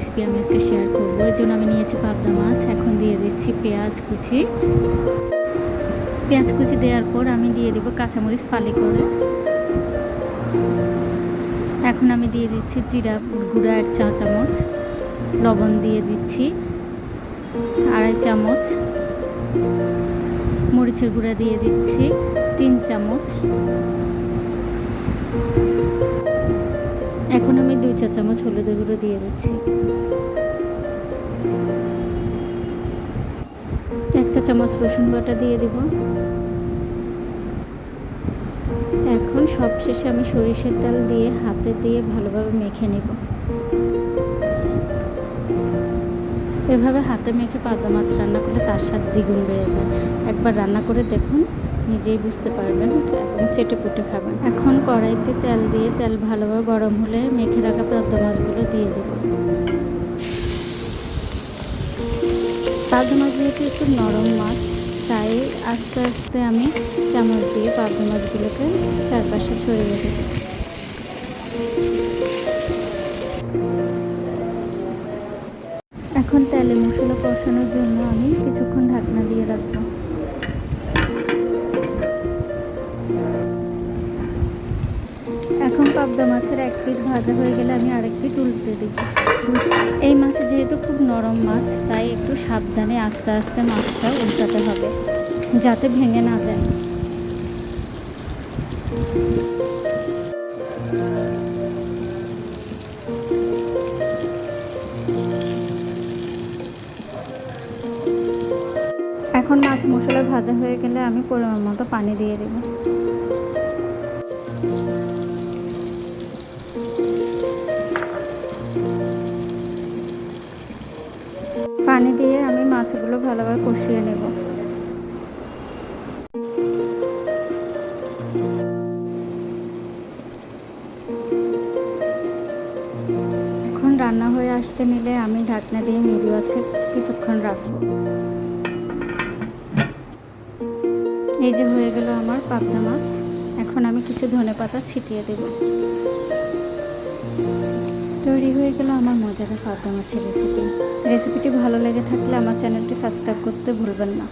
Recipe আমি আজকে share করবো। এর জন্য আমি নিয়েছি পাবদা মাছ। এখন দিয়ে দিচ্ছি পেঁয়াজ কুচি। পেঁয়াজ কুচি দেওয়ার পর আমি দিয়ে দেবো কাঁচামরিচ ফালি করে। এখন আমি দিয়ে দিচ্ছি জিরা গুঁড়া 1 চা চামচ, লবণ দিয়ে দিচ্ছি 2.5 চামচ, মরিচের গুঁড়া দিয়ে দিচ্ছি 3 চামচ। এখন আমি 2 চা চামচ হলুদের গুঁড়ো দিয়ে দিচ্ছি। 1 চা চামচ রসুন বাটা দিয়ে দিব। এখন সবশেষে আমি সরিষার তেল দিয়ে হাতে দিয়ে ভালোভাবে মেখে নেব। এভাবে হাতে মেখে পাবদা মাছ রান্না করলে তার স্বাদ দ্বিগুণ বেড়ে যায়। একবার রান্না করে দেখুন, নিজেই বুঝতে পারবেন এবং চেটে পুটে খাবেন। এখন কড়াইতে তেল দিয়ে তেল ভালোভাবে গরম হলে মেখে রাখা পাবদা মাছগুলো দিয়ে দেব। পাবদা মাছ যেহেতু একটু নরম মাছ, তাই আস্তে আস্তে আমি চামচ দিয়ে পাবদা মাছগুলোকে চারপাশে ছড়িয়ে দেব। এখন তেলে মশলা কষানোর জন্য আমি কিছুক্ষণ ঢাকনা দিয়ে রাখবো। এখন পাবদা মাছের 1 পিঠ ভাজা হয়ে গেলে আমি আরেক পিঠ উল্টে দিব। এই মাছ যেহেতু খুব নরম মাছ, তাই একটু সাবধানে আস্তে আস্তে মাছটা উল্টাতে হবে যাতে ভেঙে না যায়। এখন মাছ মশলা ভাজা হয়ে গেলে আমি পরিমাণ মতো পানি দিয়ে দেব। পানি দিয়ে আমি মাছগুলো ভালোভাবে কষিয়ে নেব। এখন রান্না হয়ে আসতে নিলে আমি ঢাকনা দিয়ে মিডিয়াম আছে কিছুক্ষণ রাখবো। এই যে হয়ে গেল আমার পাবদা মাছ। এখন আমি কিছু ধনেপাতা ছিটিয়ে দেব। তৈরি হয়ে গেল আমার মজাদার পাবদা মাছের রেসিপি। রেসিপিটি ভালো লেগে থাকলে আমার চ্যানেলটি সাবস্ক্রাইব করতে ভুলবেন না।